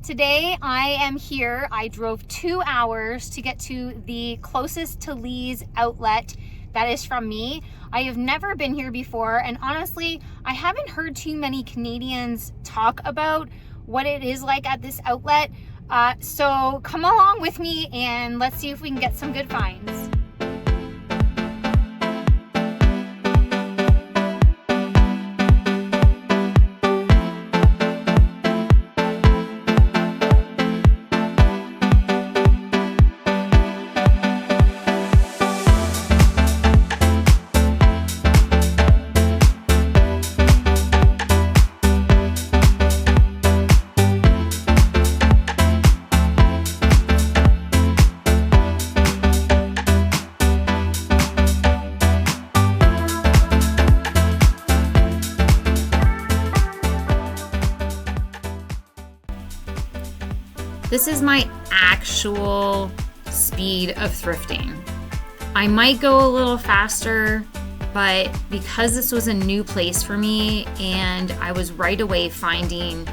Today I am here. I drove 2 hours to get to the closest Talize Outlet that is from me. I have never been here before, and honestly, I haven't heard too many Canadians talk about what it is like at this outlet. So come along with me and let's see if we can get some good finds. This is my actual speed of thrifting. I might go a little faster, but because this was a new place for me and I was right away finding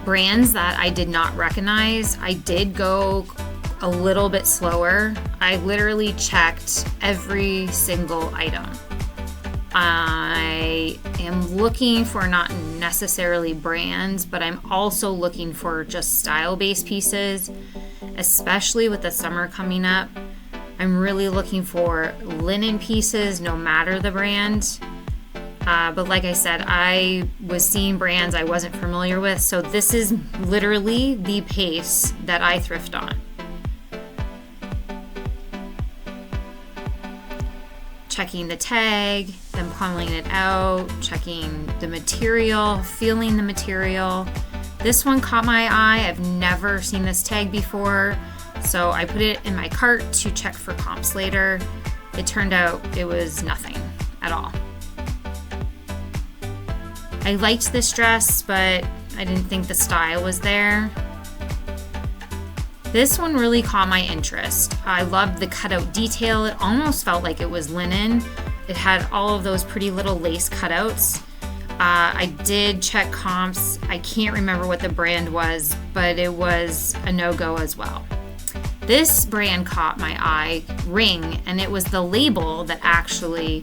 brands that I did not recognize, I did go a little bit slower. I literally checked every single item. I am looking for not necessarily brands, but I'm also looking for just style-based pieces, especially with the summer coming up. I'm really looking for linen pieces, no matter the brand. But like I said, I was seeing brands I wasn't familiar with, so this is literally the pace that I thrift on. Checking the tag, then pulling it out, checking the material, feeling the material. This one caught my eye. I've never seen this tag before, so I put it in my cart to check for comps later. It turned out it was nothing at all. I liked this dress, but I didn't think the style was there. This one really caught my interest. I loved the cutout detail. It almost felt like it was linen. It had all of those pretty little lace cutouts. I did check comps. I can't remember what the brand was, but it was a no-go as well. This brand caught my eye, Ring, and it was the label that actually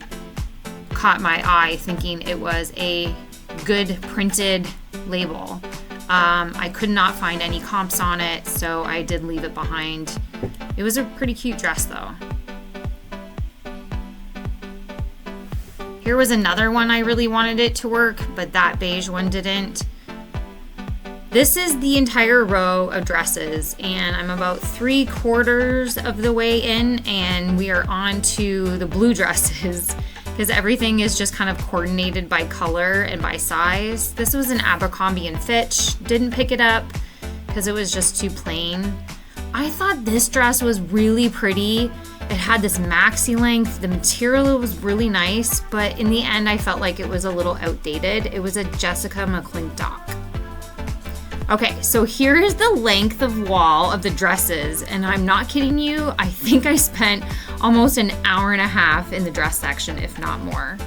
caught my eye, thinking it was a good printed label. I could not find any comps on it, so I did leave it behind. It was a pretty cute dress though. Here was another one I really wanted it to work, but that beige one didn't. This is the entire row of dresses, and I'm about 3/4 of the way in, and we are on to the blue dresses because everything is just kind of coordinated by color and by size. This was an Abercrombie & Fitch. Didn't pick it up because it was just too plain. I thought this dress was really pretty. It had this maxi length. The material was really nice, but in the end I felt like it was a little outdated. It was a Jessica McClintock. Okay, so here is the length of wall of the dresses, and I'm not kidding you, I think I spent almost an hour and a half in the dress section, if not more.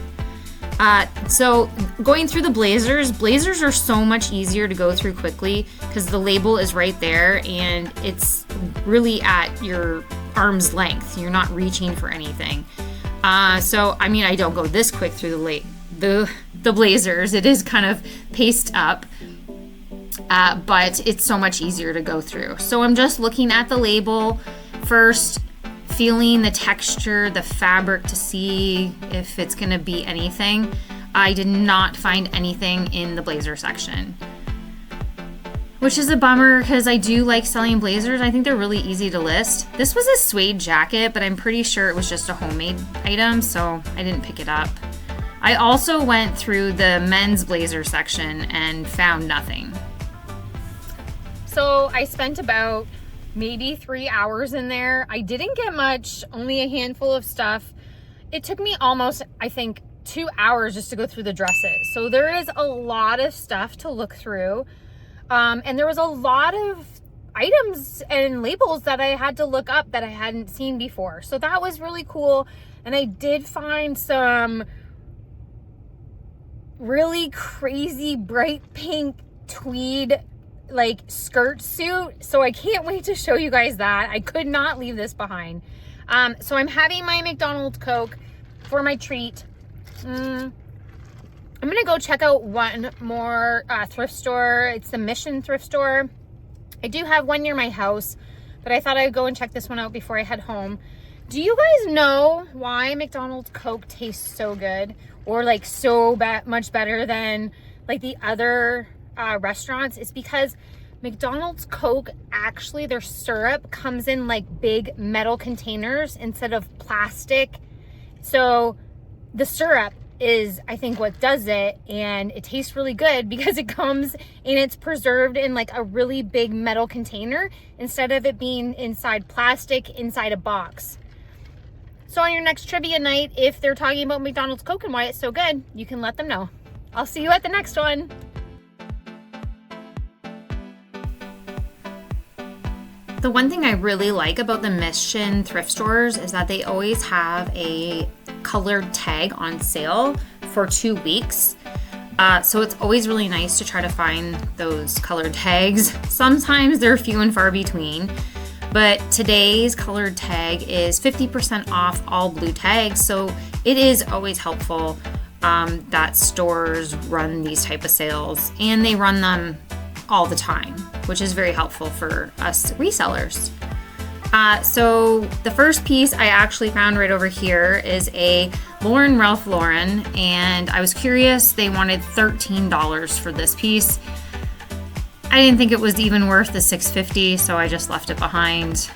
So going through the blazers are so much easier to go through quickly because the label is right there and it's really at your arm's length. You're not reaching for anything. So I mean, I don't go this quick through the blazers. It is kind of paced up. But it's so much easier to go through. So I'm just looking at the label first, feeling the texture, the fabric to see if it's gonna be anything. I did not find anything in the blazer section, which is a bummer because I do like selling blazers. I think they're really easy to list. This was a suede jacket, but I'm pretty sure it was just a homemade item, so I didn't pick it up. I also went through the men's blazer section and found nothing. So I spent about maybe 3 hours in there. I didn't get much, only a handful of stuff. It took me almost, I think, 2 hours just to go through the dresses. So there is a lot of stuff to look through. And there was a lot of items and labels that I had to look up that I hadn't seen before. So that was really cool. And I did find some really crazy bright pink tweed like skirt suit. So I can't wait to show you guys that. I could not leave this behind. So I'm having my McDonald's Coke for my treat. I'm gonna go check out one more thrift store. It's the Mission thrift store. I do have one near my house, but I thought I'd go and check this one out before I head home. Do you guys know why McDonald's Coke tastes so good, or like so much better than like the other restaurants? It's because McDonald's Coke, actually their syrup comes in like big metal containers instead of plastic. So the syrup is, I think, what does it, and it tastes really good because it comes and it's preserved in like a really big metal container instead of it being inside plastic inside a box. So on your next trivia night, if they're talking about McDonald's Coke and why it's so good, you can let them know. I'll see you at the next one. The one thing I really like about the Mission thrift stores is that they always have a colored tag on sale for 2 weeks. So it's always really nice to try to find those colored tags. Sometimes they're few and far between, but today's colored tag is 50% off all blue tags. So it is always helpful that stores run these type of sales, and they run them all the time, which is very helpful for us resellers. So the first piece I actually found right over here is a Ralph Lauren, and I was curious. They wanted $13 for this piece. I didn't think it was even worth the $6.50, so I just left it behind.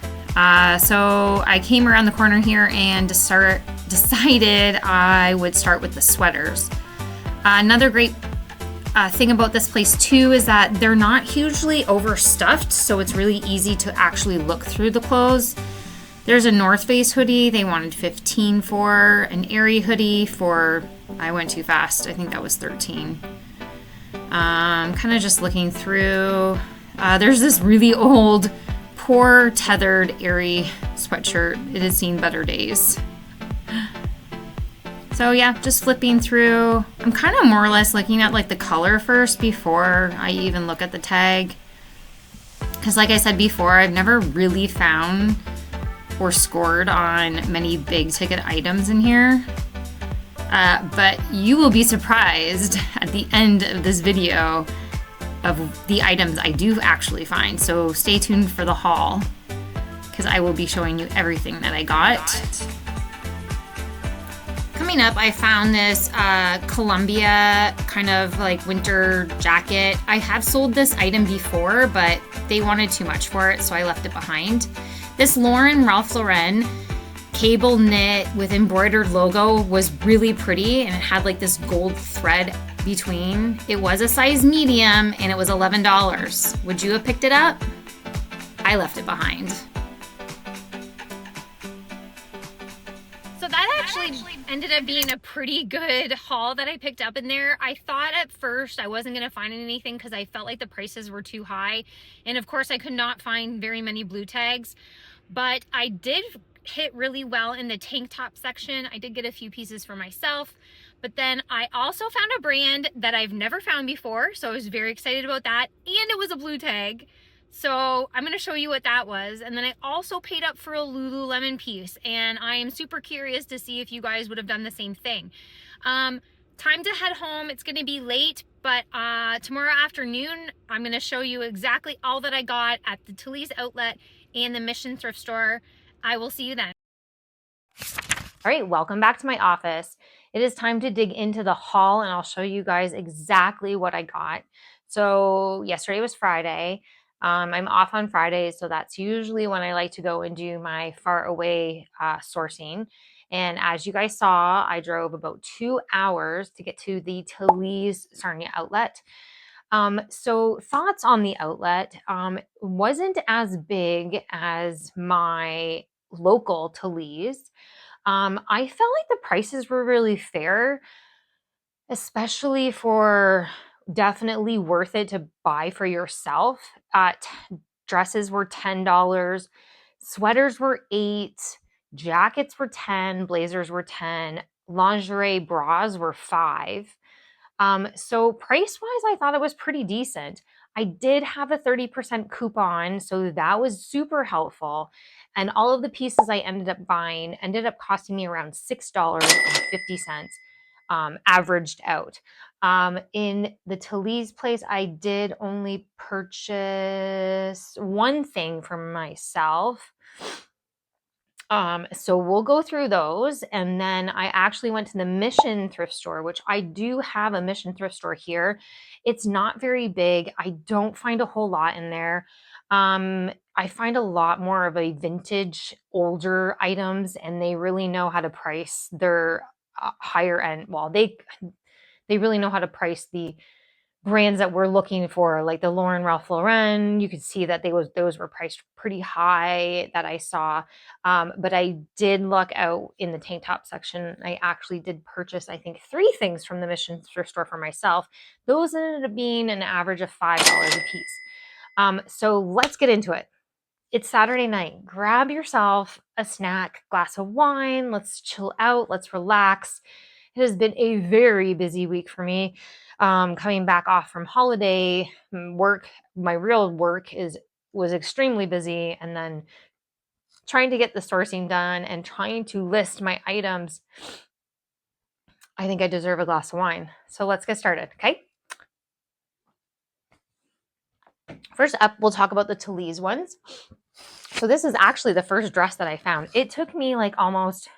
So I came around the corner here and decided I would start with the sweaters. Another great thing about this place too is that they're not hugely overstuffed, so it's really easy to actually look through the clothes. There's a North Face hoodie they wanted $15 for, an Aerie hoodie for, I went too fast, I think that was $13. Kind of just looking through. There's this really old, poor tethered Aerie sweatshirt. It has seen better days. So yeah, just flipping through. I'm kind of more or less looking at like the color first before I even look at the tag. Because like I said before, I've never really found or scored on many big ticket items in here. But you will be surprised at the end of this video of the items I do actually find. So stay tuned for the haul, because I will be showing you everything that I got. Coming up, I found this Columbia kind of like winter jacket. I have sold this item before, but they wanted too much for it, so I left it behind. This Ralph Lauren cable knit with embroidered logo was really pretty, and it had like this gold thread between. It was a size medium, and it was $11. Would you have picked it up? I left it behind. So that actually ended up being a pretty good haul that I picked up in there. I thought at first I wasn't going to find anything because I felt like the prices were too high. And of course I could not find very many blue tags, but I did hit really well in the tank top section. I did get a few pieces for myself, but then I also found a brand that I've never found before. So I was very excited about that. And it was a blue tag. So I'm going to show you what that was. And then I also paid up for a Lululemon piece, and I am super curious to see if you guys would have done the same thing. Time to head home. It's going to be late, but tomorrow afternoon, I'm going to show you exactly all that I got at the Talize Outlet and the Mission thrift store. I will see you then. All right, welcome back to my office. It is time to dig into the haul, and I'll show you guys exactly what I got. So yesterday was Friday. I'm off on Fridays, so that's usually when I like to go and do my far away sourcing. And as you guys saw, I drove about 2 hours to get to the Talize Outlet. So thoughts on the outlet, wasn't as big as my local Talize. I felt like the prices were really fair, especially for definitely worth it to buy for yourself. Dresses were $10, sweaters were $8, jackets were $10, blazers were $10, lingerie bras were $5. So price-wise, I thought it was pretty decent. I did have a 30% coupon, so that was super helpful. And all of the pieces I ended up buying ended up costing me around $6.50, averaged out. In the Talize place, I did only purchase one thing for myself. So we'll go through those. And then I actually went to the Mission thrift store, which I do have a Mission thrift store here. It's not very big. I don't find a whole lot in there. I find a lot more of a vintage, older items, and they really know how to price their higher end. Well, they really know how to price the brands that we're looking for, like the Lauren Ralph Lauren. You could see that those were priced pretty high that I saw. But I did look out in the tank top section. I actually did purchase, I think, 3 things from the Mission thrift store for myself. Those ended up being an average of $5 a piece. So let's get into it. It's Saturday night. Grab yourself a snack, glass of wine. Let's chill out. Let's relax. It has been a very busy week for me. Coming back off from holiday work, my real work was extremely busy, and then trying to get the sourcing done and trying to list my items. I think I deserve a glass of wine. So let's get started, okay? First up, we'll talk about the Talize ones. So this is actually the first dress that I found. It took me like almost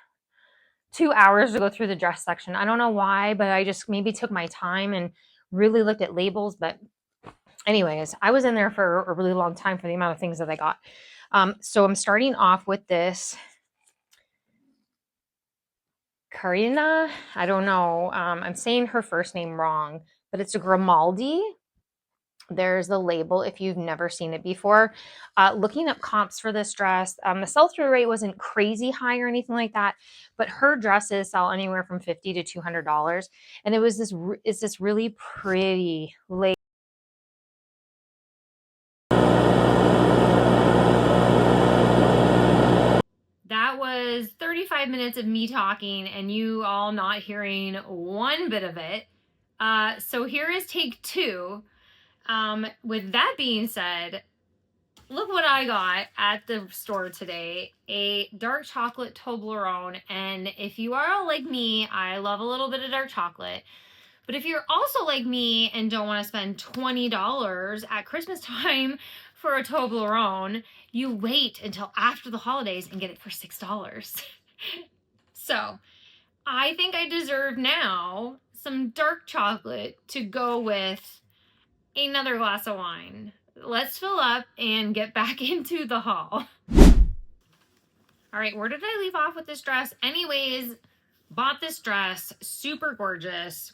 2 hours to go through the dress section. I don't know why, but I just maybe took my time and really looked at labels. But anyways, I was in there for a really long time for the amount of things that I got. So I'm starting off with this Karina. I don't know. I'm saying her first name wrong, but it's a Grimaldi. There's the label if you've never seen it before. Looking up comps for this dress, the sell-through rate wasn't crazy high or anything like that, but her dresses sell anywhere from $50 to $200, and it's this really pretty lace. That was 35 minutes of me talking and you all not hearing one bit of it. So here is take 2. With that being said, look what I got at the store today. A dark chocolate Toblerone. And if you are all like me, I love a little bit of dark chocolate. But if you're also like me and don't want to spend $20 at Christmas time for a Toblerone, you wait until after the holidays and get it for $6. So I think I deserve now some dark chocolate to go with another glass of wine. Let's fill up and get back into the haul. All right, where did I leave off with this dress? Anyways, bought this dress, super gorgeous.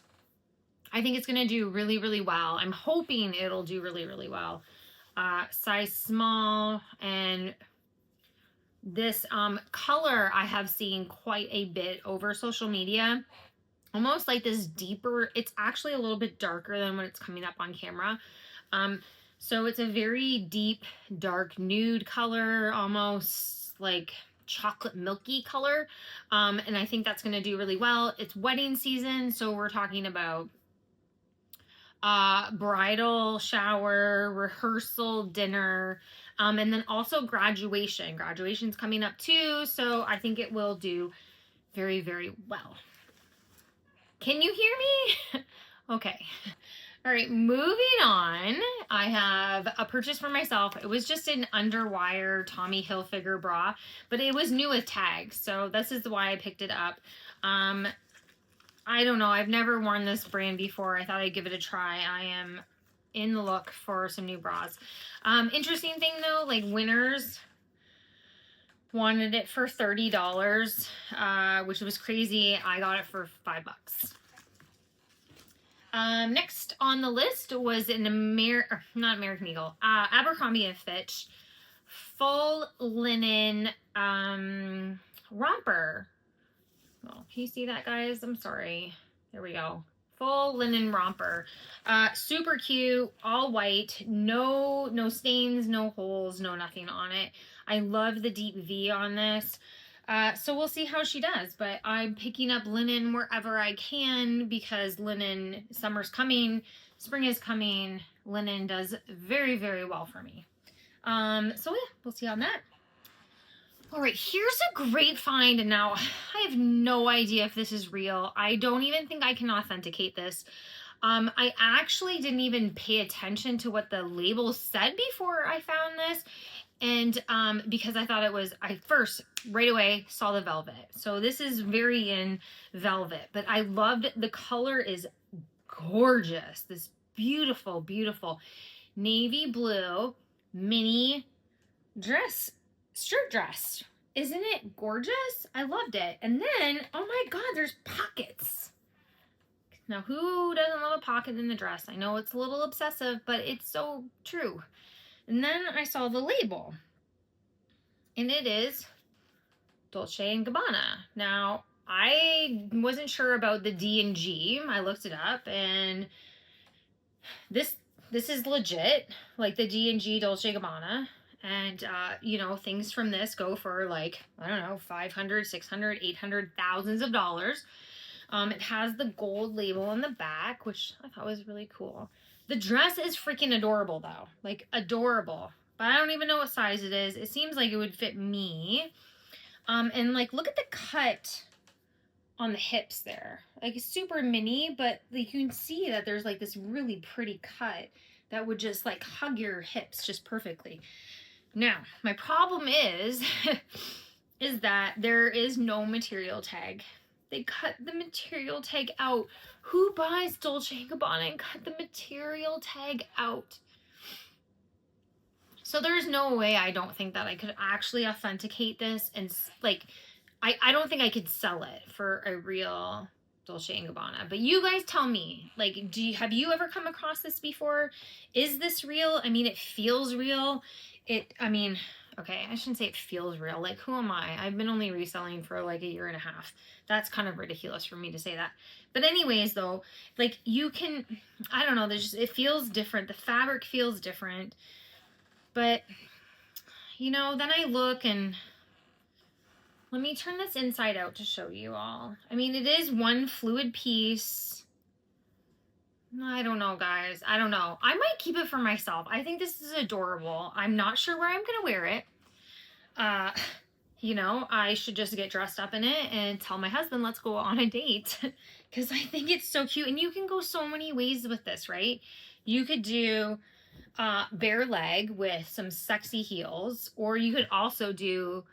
I think it's gonna do really, really well. I'm hoping it'll do really, really well. Size small, and this color I have seen quite a bit over social media. Almost like this deeper, it's actually a little bit darker than when it's coming up on camera. So it's a very deep, dark nude color, almost like chocolate milky color. And I think that's going to do really well. It's wedding season, so we're talking about bridal shower, rehearsal, dinner, and then also graduation. Graduation's coming up too, so I think it will do very, very well. Can you hear me? Okay. All right, moving on. I have a purchase for myself. It was just an underwire Tommy Hilfiger bra, but it was new with tags, so this is why I picked it up. I don't know. I've never worn this brand before. I thought I'd give it a try. I am in the look for some new bras. Interesting thing though, like Winners wanted it for $30, which was crazy. I got it for $5. Next on the list was an not American Eagle, Abercrombie and Fitch full linen romper. Oh, can you see that, guys? I'm sorry. There we go. Full linen romper. Super cute, all white, no stains, no holes, no nothing on it. I love the deep V on this. So we'll see how she does, but I'm picking up linen wherever I can because linen, summer's coming, spring is coming, linen does very, very well for me. So yeah, we'll see on that. All right, here's a great find. And now I have no idea if this is real. I don't even think I can authenticate this. I actually didn't even pay attention to what the label said before I found this. And because I thought it was, I first right away saw the velvet. So this is very in velvet, but I loved the color is gorgeous. This beautiful, beautiful navy blue mini dress, skirt dress. Isn't it gorgeous? I loved it. And then, oh my God, there's pockets. Now, who doesn't love a pocket in the dress? I know it's a little obsessive, but it's so true. And then I saw the label, and it is Dolce & Gabbana. Now, I wasn't sure about the D&G. I looked it up, and this is legit, like the D&G Dolce & Gabbana. And, you know, things from this go for like, I don't know, 500, 600, 800, thousands of dollars. It has the gold label on the back, which I thought was really cool. The dress is freaking adorable though, like adorable, but I don't even know what size it is. It seems like it would fit me. And like, look at the cut on the hips there. Like it's super mini, but like you can see that there's like this really pretty cut that would just like hug your hips just perfectly. Now, my problem is, is that there is no material tag. They cut the material tag out. Who buys Dolce & Gabbana and cut the material tag out? So there's no way, I don't think, that I could actually authenticate this. And like, I don't think I could sell it for a real Dolce & Gabbana. But you guys tell me, like, have you ever come across this before? Is this real? I mean, it feels real. Okay, I shouldn't say it feels real. Like, who am I? I've been only reselling for like a year and a half. That's kind of ridiculous for me to say that. But anyways, though, like you can, I don't know, it feels different. The fabric feels different. But, you know, then I look and let me turn this inside out to show you all. I mean, it is one fluid piece. I don't know, guys. I don't know. I might keep it for myself. I think this is adorable. I'm not sure where I'm going to wear it. You know, I should just get dressed up in it and tell my husband, let's go on a date. Because I think it's so cute. And you can go so many ways with this, right? You could do bare leg with some sexy heels. Or you could also do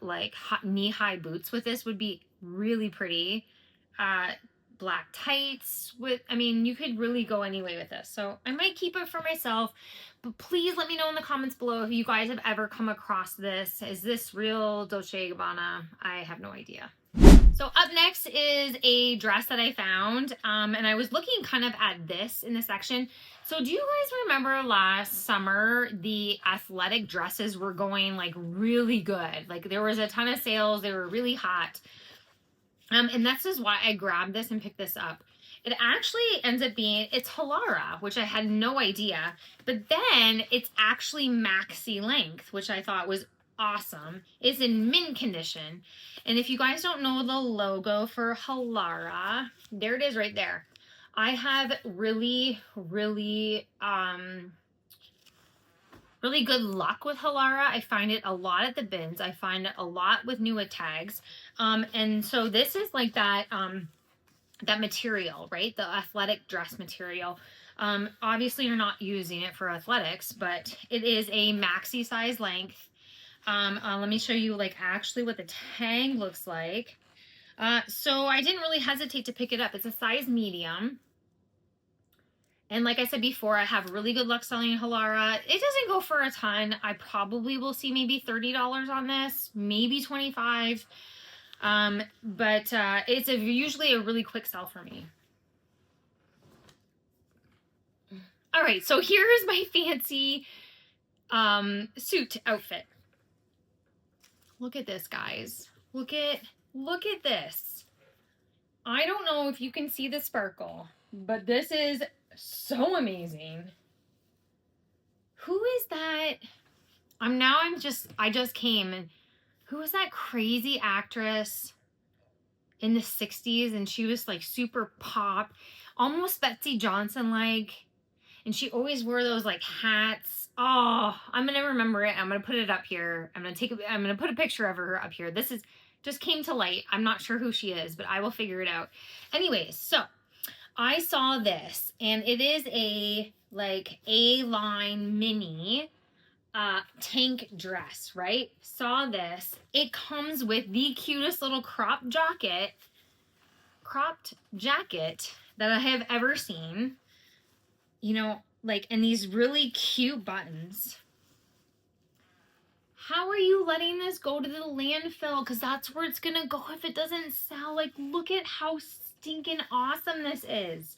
like knee-high boots with this. Would be really pretty. Black tights with, I mean, you could really go any way with this. So I might keep it for myself, but please let me know in the comments below if you guys have ever come across this. Is this real Dolce & Gabbana? I have no idea. So up next is a dress that I found, and I was looking kind of at this in the section. So do you guys remember last summer, the athletic dresses were going like really good? Like there was a ton of sales. They were really hot. And that's just why I grabbed this and picked this up. It actually ends up being, it's Halara, which I had no idea. But then it's actually maxi length, which I thought was awesome. It's in mint condition. And if you guys don't know the logo for Halara, there it is right there. I have really good luck with Halara. I find it a lot at the bins. I find it a lot with new tags. And so this is like that, that material, right? The athletic dress material. Obviously you're not using it for athletics, but it is a maxi size length. Let me show you like actually what the tag looks like. So I didn't really hesitate to pick it up. It's a size medium. And like I said before, I have really good luck selling Halara. It doesn't go for a ton. I probably will see maybe $30 on this, maybe $25. But it's usually a really quick sell for me. All right, so here is my fancy suit outfit. Look at this, guys. Look at this. I don't know if you can see the sparkle, but this is so amazing. Who is that? I just came, and who was that crazy actress in the 60s? And she was like super pop, almost Betsy Johnson like. And she always wore those like hats. Oh, I'm going to remember it. I'm going to put it up here. I'm going to put a picture of her up here. This is just came to light. I'm not sure who she is, but I will figure it out. Anyways, so I saw this, and it is a like A-line mini tank dress, right? Saw this. It comes with the cutest little cropped jacket that I have ever seen. You know, like, and these really cute buttons. How are you letting this go to the landfill? Because that's where it's gonna go if it doesn't sell. Like, look at how stinking awesome this is.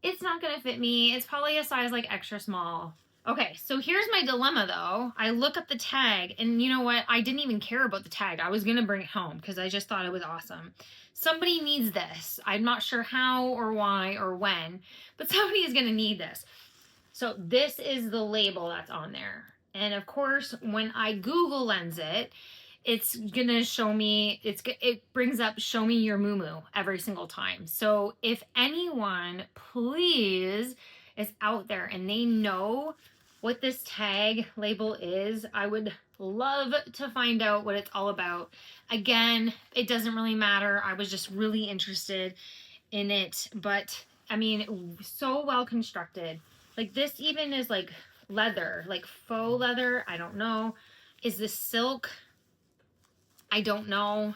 It's not gonna fit me. It's probably a size like extra small. Okay, so here's my dilemma though. I look up the tag, and you know what? I didn't even care about the tag. I was gonna bring it home because I just thought it was awesome. Somebody needs this. I'm not sure how or why or when, but somebody is gonna need this. So this is the label that's on there. And of course, when I Google Lens it, it's gonna show me, it brings up show me your moo every single time. So if anyone, please, is out there and they know what this tag label is, I would love to find out what it's all about. Again, it doesn't really matter. I was just really interested in it, but I mean, so well constructed. Like this even is like leather, like faux leather. I don't know. Is this silk? I don't know.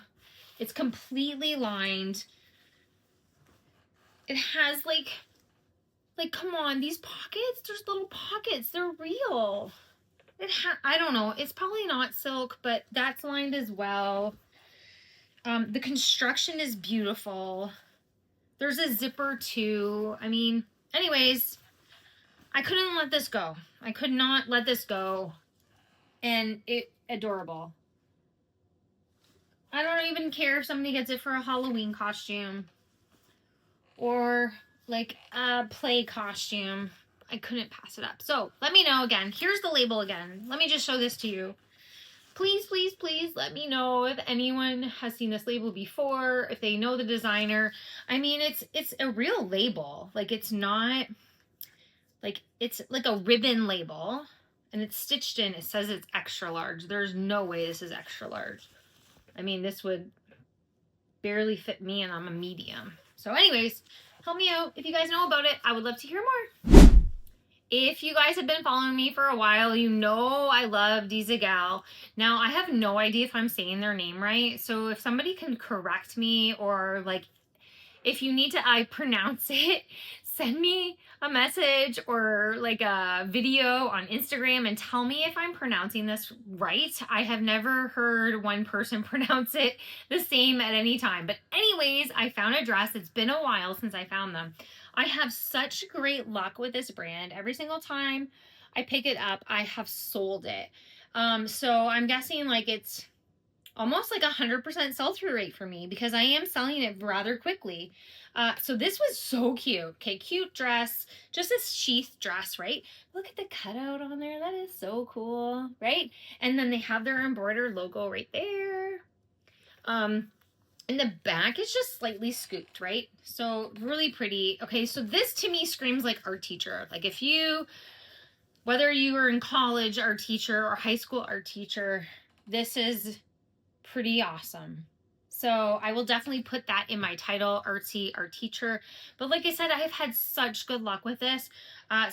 It's completely lined. It has like come on, these pockets, there's little pockets. They're real. I don't know. It's probably not silk, but that's lined as well. The construction is beautiful. There's a zipper too. I mean, anyways, I couldn't let this go. I could not let this go. And it adorable. I don't even care if somebody gets it for a Halloween costume or like a play costume. I couldn't pass it up. So let me know again. Here's the label again. Let me just show this to you. Please, please, please let me know if anyone has seen this label before, if they know the designer. I mean, it's a real label. Like it's not like, it's like a ribbon label and it's stitched in. It says it's extra large. There's no way this is extra large. I mean, this would barely fit me and I'm a medium. So anyways, help me out. If you guys know about it, I would love to hear more. If you guys have been following me for a while, you know I love Dizagal. Now, I have no idea if I'm saying their name right. So if somebody can correct me, or like if you need to I pronounce it, send me a message or like a video on Instagram and tell me if I'm pronouncing this right. I have never heard one person pronounce it the same at any time. But anyways, I found a dress. It's been a while since I found them. I have such great luck with this brand. Every single time I pick it up, I have sold it. So I'm guessing like it's almost like 100% sell-through rate for me because I am selling it rather quickly. So this was so cute. Okay, cute dress, just this sheath dress, right? Look at the cutout on there. That is so cool, right? And then they have their embroidered logo right there. And the back is just slightly scooped, right? So really pretty. Okay, so this to me screams like art teacher. Like if you, whether you were in college art teacher or high school art teacher, this is pretty awesome. So I will definitely put that in my title, artsy art teacher. But like I said, I have had such good luck with this.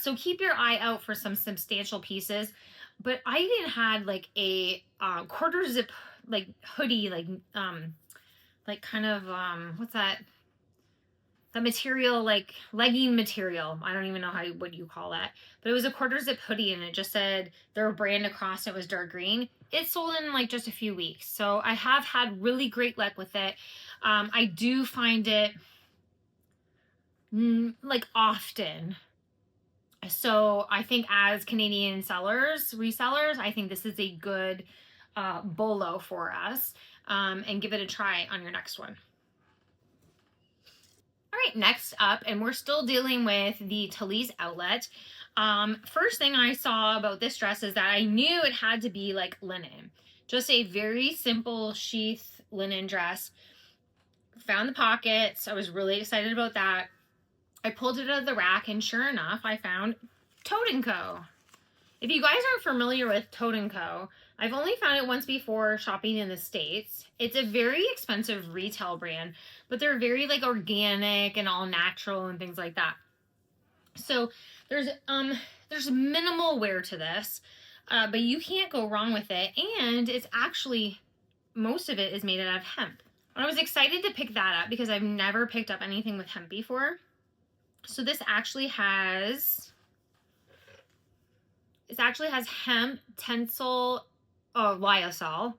So keep your eye out for some substantial pieces. But I even had like a quarter zip like hoodie, like kind of what's that? The material, like legging material. I don't even know what you call that. But it was a quarter zip hoodie and it just said their brand across it was dark green. It sold in like just a few weeks. So I have had really great luck with it. I do find it like often. So I think as Canadian resellers, I think this is a good bolo for us. And give it a try on your next one. All right, next up, and we're still dealing with the Talize Outlet. First thing I saw about this dress is that I knew it had to be like linen. Just a very simple sheath linen dress. Found the pockets. I was really excited about that. I pulled it out of the rack, and sure enough, I found Tote & Co. If you guys aren't familiar with Tote & Co., I've only found it once before shopping in the States. It's a very expensive retail brand, but they're very like organic and all natural and things like that. So there's minimal wear to this, but you can't go wrong with it. And it's actually, most of it is made out of hemp. And I was excited to pick that up because I've never picked up anything with hemp before. So this actually has hemp, tencel, lyocell,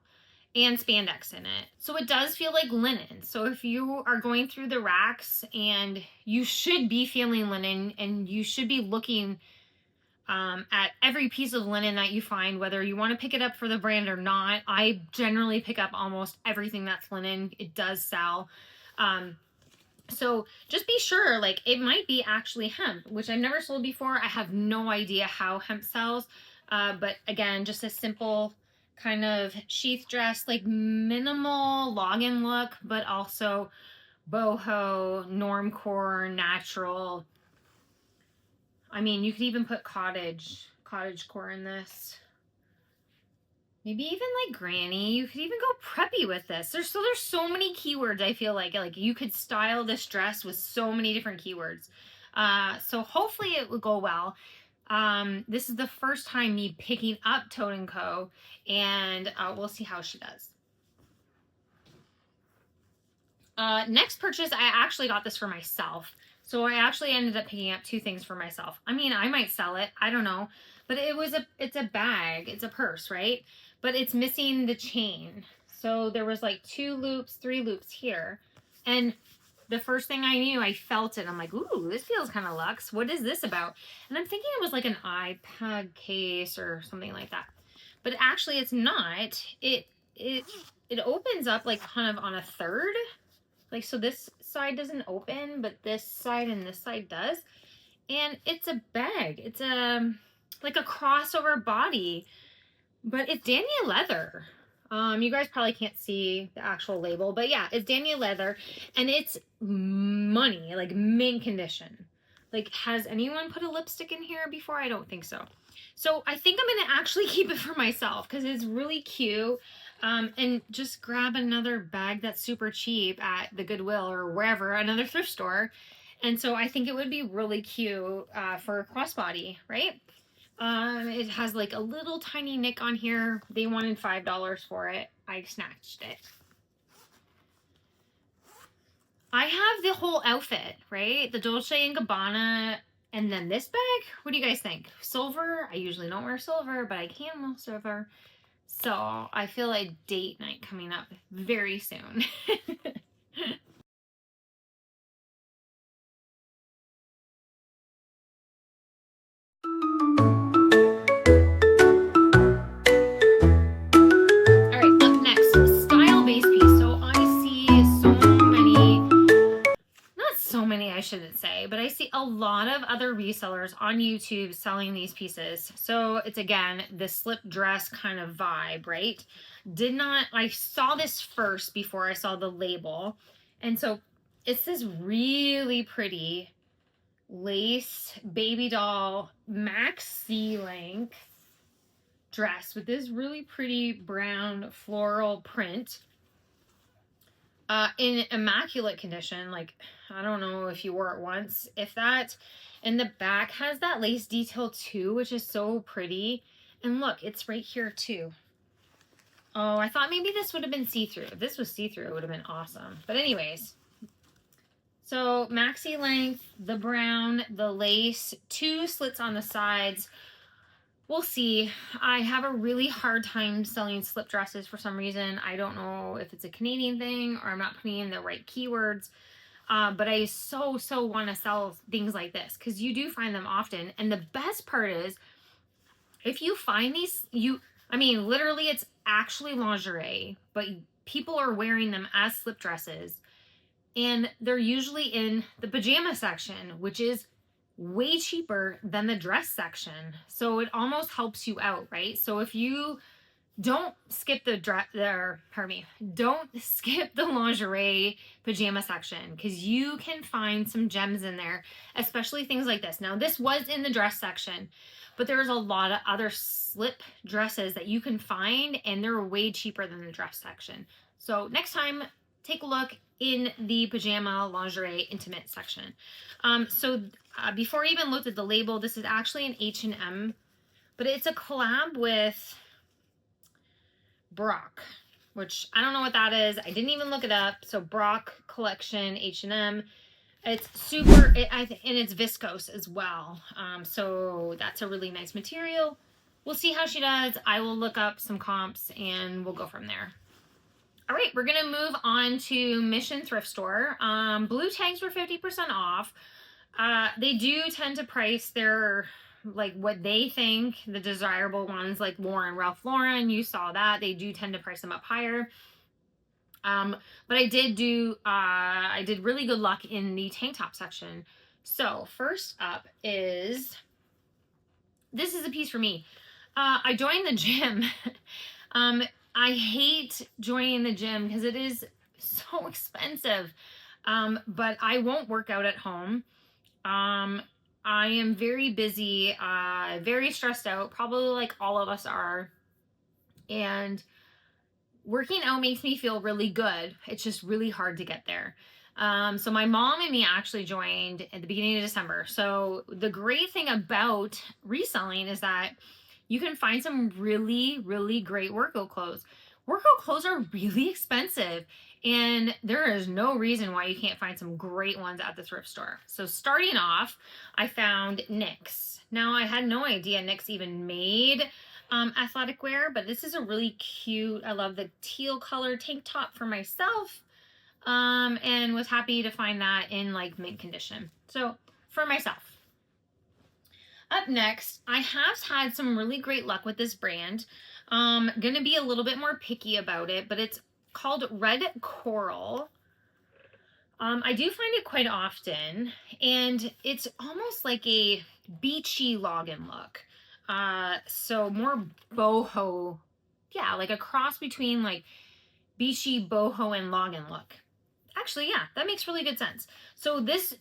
and spandex in it. So it does feel like linen. So if you are going through the racks, and you should be feeling linen, and you should be looking at every piece of linen that you find, whether you want to pick it up for the brand or not. I generally pick up almost everything that's linen. It does sell. So just be sure, like, it might be actually hemp, which I've never sold before. I have no idea how hemp sells. But again, just a simple kind of sheath dress, like minimal login look, but also boho, normcore, natural. I mean, you could even put cottage core in this. Maybe even like granny. You could even go preppy with this. There's so many keywords. I feel like you could style this dress with so many different keywords. So hopefully it will go well. This is the first time me picking up Tote & Co. And we'll see how she does. Next purchase, I actually got this for myself. So I actually ended up picking up 2 things for myself. I mean, I might sell it. I don't know. But it's a bag. It's a purse, right? But it's missing the chain. So there was like 2 loops, 3 loops here. And the first thing I knew, I felt it. I'm like, ooh, this feels kind of luxe. What is this about? And I'm thinking it was like an iPad case or something like that. But actually it's not. It opens up like kind of on a third. Like, so this side doesn't open, but this side and this side does. And it's a bag. It's like a crossover body, but it's Dania leather. You guys probably can't see the actual label, but yeah, it's Dania leather, and it's money, like mint condition. Like, has anyone put a lipstick in here before? I don't think so. So I think I'm gonna actually keep it for myself because it's really cute. And just grab another bag that's super cheap at the Goodwill or wherever, another thrift store. And so I think it would be really cute for a crossbody, right? It has like a little tiny nick on here. They wanted $5 for it. I snatched it. I have the whole outfit, right? The Dolce & Gabbana, and then this bag. What do you guys think? Silver? I usually don't wear silver, but I can wear silver. So I feel like date night coming up very soon. I shouldn't say, but I see a lot of other resellers on YouTube selling these pieces. So it's, again, the slip dress kind of vibe, right? I saw this first before I saw the label. And so it's this really pretty lace baby doll maxi length dress with this really pretty brown floral print. In immaculate condition. Like, I don't know if you wore it once, if that. And the back has that lace detail too, which is so pretty. And look, it's right here too. Oh, I thought maybe this would have been see-through. If this was see-through, it would have been awesome. But anyways, so maxi length, the brown, the lace, 2 slits on the sides. We'll see. I have a really hard time selling slip dresses for some reason. I don't know if it's a Canadian thing or I'm not putting in the right keywords. But I so want to sell things like this because you do find them often. And the best part is, if you find these, I mean, literally it's actually lingerie, but people are wearing them as slip dresses. And they're usually in the pajama section, which is way cheaper than the dress section. So it almost helps you out, right? So if you don't skip the don't skip the lingerie pajama section, because you can find some gems in there, especially things like this. Now, this was in the dress section, but there's a lot of other slip dresses that you can find, and they're way cheaper than the dress section. So next time, take a look in the pajama lingerie intimate section. Before I even looked at the label, this is actually an H&M, but it's a collab with Brock, which I don't know what that is. I didn't even look it up. So Brock collection, H&M. It's super, and it's viscose as well. So that's a really nice material. We'll see how she does. I will look up some comps and we'll go from there. All right, we're gonna move on to Mission Thrift Store. Blue tags were 50% off. They do tend to price their, like, what they think the desirable ones, like Ralph Lauren, you saw that. They do tend to price them up higher. But I did really good luck in the tank top section. So first up is, this is a piece for me. I joined the gym. I hate joining the gym because it is so expensive. But I won't work out at home. I am very busy, very stressed out, probably like all of us are. And working out makes me feel really good. It's just really hard to get there. So my mom and me actually joined at the beginning of December. So the great thing about reselling is that you can find some really, really great workout clothes. Workout clothes are really expensive, and there is no reason why you can't find some great ones at the thrift store. So starting off, I found NYX. Now, I had no idea NYX even made athletic wear, but this is a really cute, I love the teal color tank top for myself, and was happy to find that in like mint condition. So for myself. Up next, I have had some really great luck with this brand. Gonna be a little bit more picky about it, but it's called Red Coral. I do find it quite often, and it's almost like a beachy login look. So more boho, yeah, like a cross between like beachy boho and login look. Actually, yeah, that makes really good sense. So this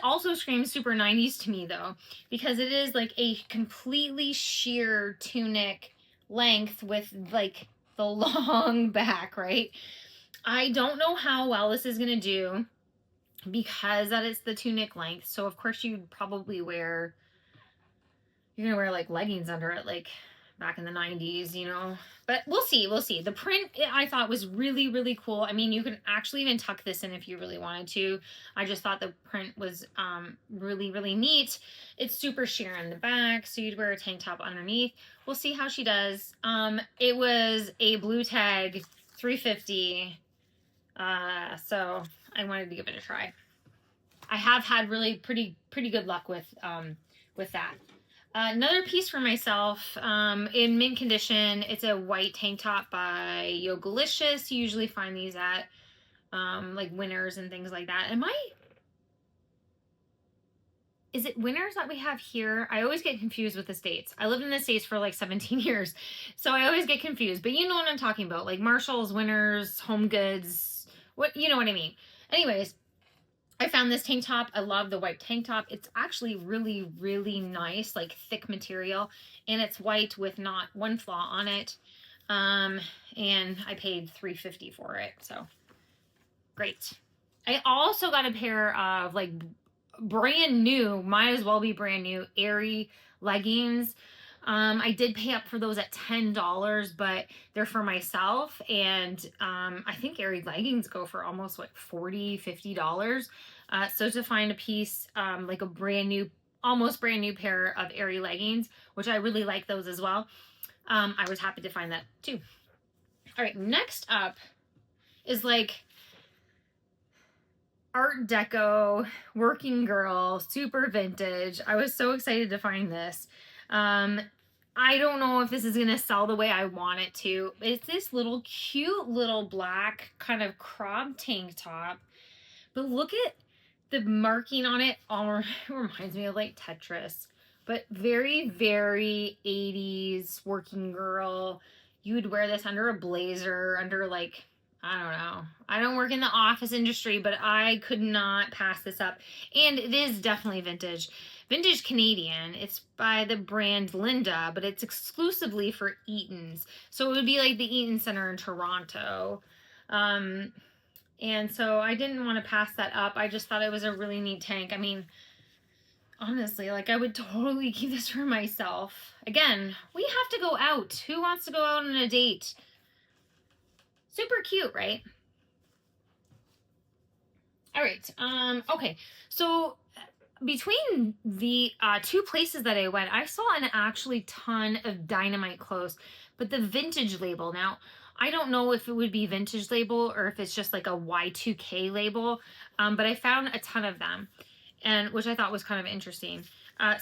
also screams super 90s to me though, because it is like a completely sheer tunic length with like the long back, right? I don't know how well this is gonna do because that is the tunic length. So of course you're gonna wear like leggings under it, like back in the 90s, you know, but we'll see. The print I thought was really, really cool. I mean, you can actually even tuck this in if you really wanted to. I just thought the print was really, really neat. It's super sheer in the back, so you'd wear a tank top underneath. We'll see how she does. It was a blue tag, $3.50. So I wanted to give it a try. I have had really pretty good luck with that. Another piece for myself, in mint condition, it's a white tank top by Yogalicious. You usually find these at like Winners and things like that. Is it Winners that we have here? I always get confused with the states. I lived in the States for like 17 years, so I always get confused. But you know what I'm talking about, like Marshalls, Winners, Home Goods, you know what I mean. Anyways, I found this tank top. I love the white tank top. It's actually really, really nice, like thick material, and it's white with not one flaw on it. And I paid $3.50 for it, so great. I also got a pair of like brand new, might as well be brand new, Aerie leggings. I did pay up for those at $10, but they're for myself, and I think Aerie leggings go for almost like $40, $50. So to find a piece, like a brand new, almost brand new pair of Aerie leggings, which I really like those as well, I was happy to find that too. All right, next up is like Art Deco, working girl, super vintage. I was so excited to find this. I don't know if this is going to sell the way I want it to. It's this little cute little black kind of crop tank top. But look at the marking on it. It reminds me of like Tetris. But very, very 80s working girl. you would wear this under a blazer, under like, I don't know. I don't work in the office industry, but I could not pass this up. And it is definitely vintage. Vintage Canadian. It's by the brand Linda, but it's exclusively for Eaton's. So it would be like the Eaton Center in Toronto. And so I didn't want to pass that up. I just thought it was a really neat tank. I mean, honestly, like I would totally keep this for myself. Again, we have to go out. Who wants to go out on a date? Super cute, right? All right. Okay. So between the two places that I went, I saw an actually ton of Dynamite clothes, but the vintage label. Now, I don't know if it would be vintage label or if it's just like a Y2K label, but I found a ton of them, and which I thought was kind of interesting.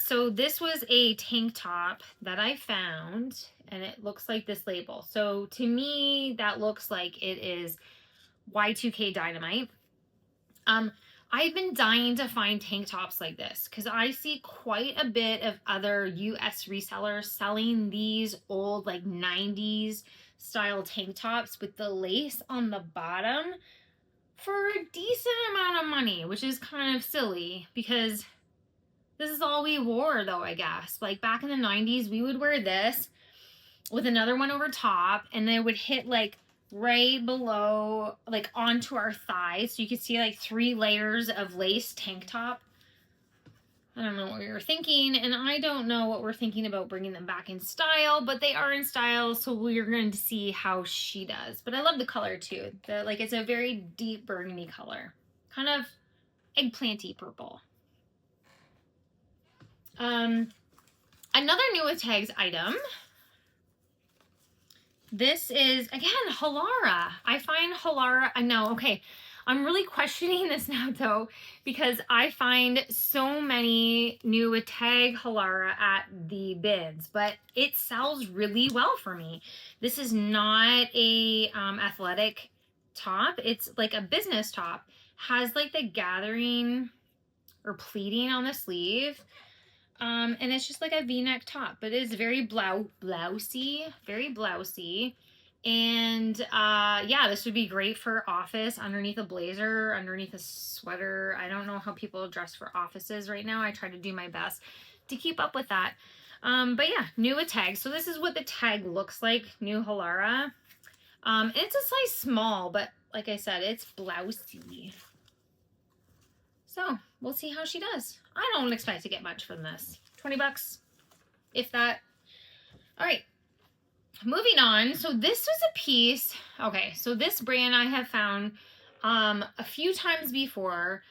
So this was a tank top that I found, and it looks like this label. So to me, that looks like it is Y2K Dynamite. I've been dying to find tank tops like this because I see quite a bit of other US resellers selling these old like 90s style tank tops with the lace on the bottom for a decent amount of money, which is kind of silly because this is all we wore though, I guess. Like back in the 90s, we would wear this with another one over top, and they would hit like right below, like onto our thighs. So you could see like 3 layers of lace tank top. I don't know what we were thinking, and I don't know what we're thinking about bringing them back in style, but they are in style, so we're going to see how she does. But I love the color too. Like it's a very deep burgundy color, kind of eggplanty purple. Another new with tags item. This is, again, Halara. I find Halara, I know, okay. I'm really questioning this now, though, because I find so many new with tag Halara at the bids, but it sells really well for me. This is not a athletic top. It's like a business top. Has like the gathering or pleating on the sleeve. And it's just like a V-neck top, but it is very blousy, very blousy. And yeah, this would be great for office, underneath a blazer, underneath a sweater. I don't know how people dress for offices right now. I try to do my best to keep up with that. But yeah, new with tag. So this is what the tag looks like, new Halara. It's a size small, but like I said, it's blousy. So we'll see how she does. I don't expect to get much from this. 20 bucks, if that. All right, moving on. So this was a piece. Okay, so this brand I have found a few times before,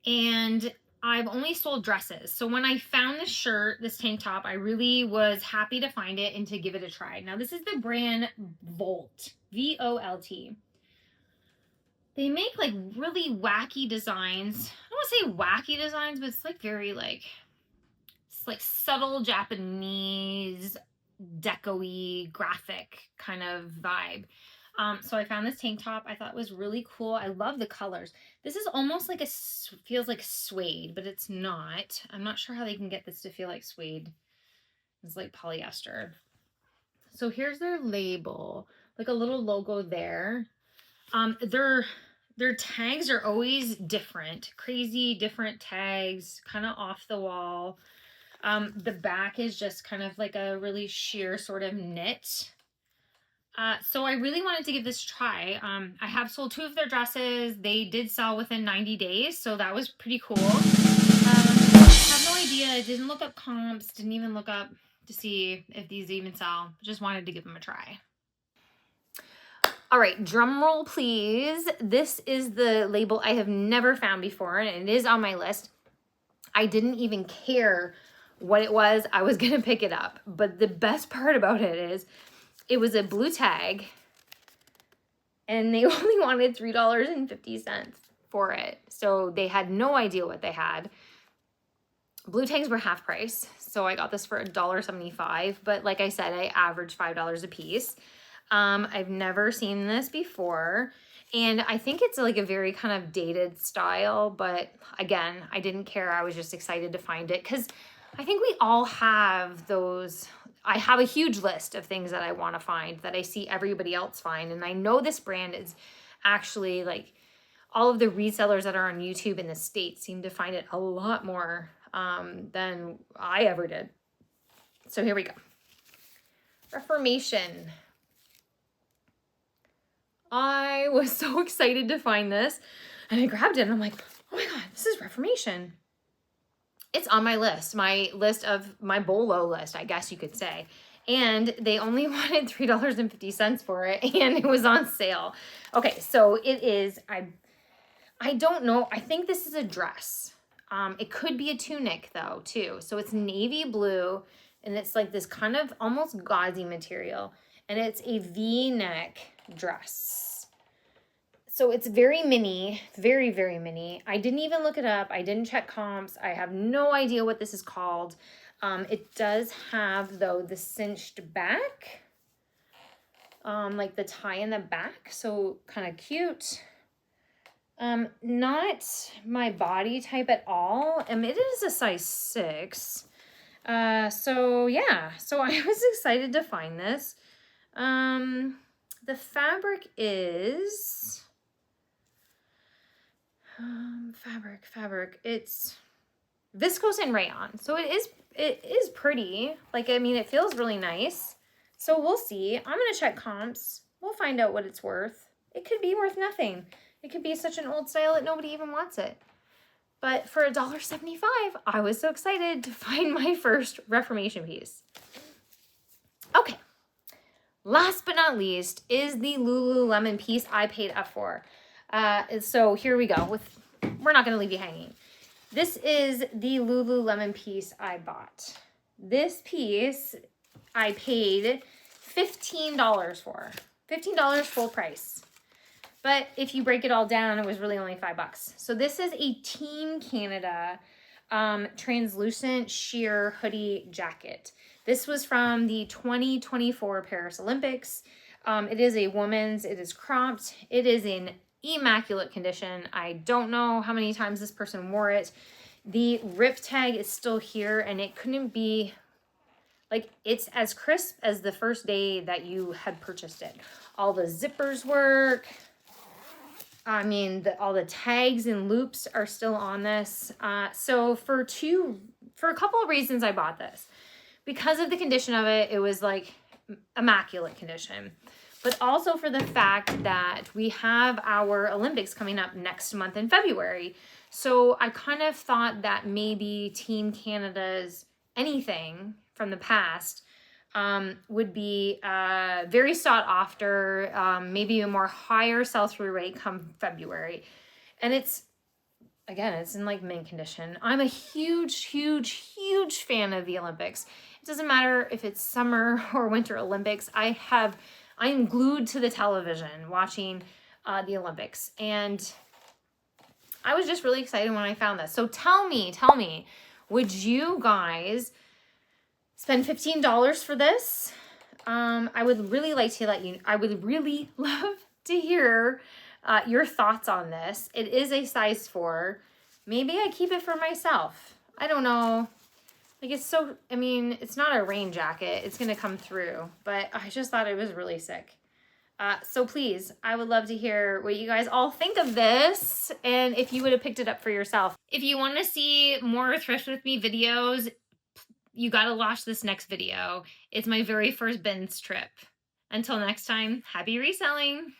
and I've only sold dresses. So when I found this shirt, this tank top, I really was happy to find it and to give it a try. Now this is the brand Volt, V-O-L-T. They make like really wacky designs. I don't want to say wacky designs, but it's like very like, it's like subtle Japanese, deco-y, graphic kind of vibe. So I found this tank top. I thought it was really cool. I love the colors. This is almost like feels like suede, but it's not. I'm not sure how they can get this to feel like suede. It's like polyester. So here's their label, like a little logo there. Their tags are always different, crazy different tags, kind of off the wall. The back is just kind of like a really sheer sort of knit. So I really wanted to give this a try. I have sold 2 of their dresses. They did sell within 90 days, so that was pretty cool. I have no idea. I didn't look up comps, didn't even look up to see if these even sell. Just wanted to give them a try. All right, drum roll, please. This is the label I have never found before, and it is on my list. I didn't even care what it was. I was gonna pick it up. But the best part about it is it was a blue tag, and they only wanted $3.50 for it. So they had no idea what they had. Blue tags were half price, so I got this for $1.75. But like I said, I averaged $5 a piece. I've never seen this before, and I think it's like a very kind of dated style, but again, I didn't care. I was just excited to find it because I think we all have those I have a huge list of things that I want to find that I see everybody else find. And I know this brand is actually like all of the resellers that are on YouTube in the States seem to find it a lot more than I ever did. So here we go. Reformation. I was so excited to find this and I grabbed it and I'm like, oh my God, this is Reformation. It's on my list of my BOLO list, I guess you could say. And they only wanted $3.50 for it and it was on sale. Okay, so it is, I don't know, I think this is a dress. It could be a tunic though too. So it's navy blue and it's like this kind of almost gauzy material and it's a V-neck dress. So it's very mini, very, very mini. I didn't even look it up. I didn't check comps. I have no idea what this is called. It does have, though, the cinched back, like the tie in the back. So kind of cute. Not my body type at all. It is a size 6. So yeah, so I was excited to find this. The fabric is... fabric. It's viscose and rayon. So it is pretty. Like, I mean, it feels really nice. So we'll see. I'm going to check comps. We'll find out what it's worth. It could be worth nothing. It could be such an old style that nobody even wants it. But for $1.75, I was so excited to find my first Reformation piece. Okay. Last but not least is the Lululemon piece I paid up for. So here we go. We're not going to leave you hanging. This is the Lululemon piece I bought. This piece I paid $15 for. $15 full price. But if you break it all down, it was really only $5. So this is a Team Canada translucent sheer hoodie jacket. This was from the 2024 Paris Olympics. It is a woman's. It is cropped. It is in immaculate condition. I don't know how many times this person wore it. The rip tag is still here and it couldn't be, like, it's as crisp as the first day that you had purchased it. All the zippers work. I mean, all the tags and loops are still on this. So for a couple of reasons I bought this. Because of the condition of it, it was like immaculate condition. But also for the fact that we have our Olympics coming up next month in February. So I kind of thought that maybe Team Canada's anything from the past would be very sought after, maybe a more higher sell-through rate come February. And it's in like mint condition. I'm a huge fan of the Olympics. It doesn't matter if it's summer or winter Olympics. I'm glued to the television watching the Olympics. And I was just really excited when I found this. So tell me, would you guys spend $15 for this? I would really love to hear your thoughts on this. It is a size 4. Maybe I keep it for myself. I don't know. Like, it's not a rain jacket. It's going to come through, but I just thought it was really sick. So please, I would love to hear what you guys all think of this and if you would have picked it up for yourself. If you want to see more Thrift With Me videos, you got to watch this next video. It's my very first bins trip. Until next time, happy reselling.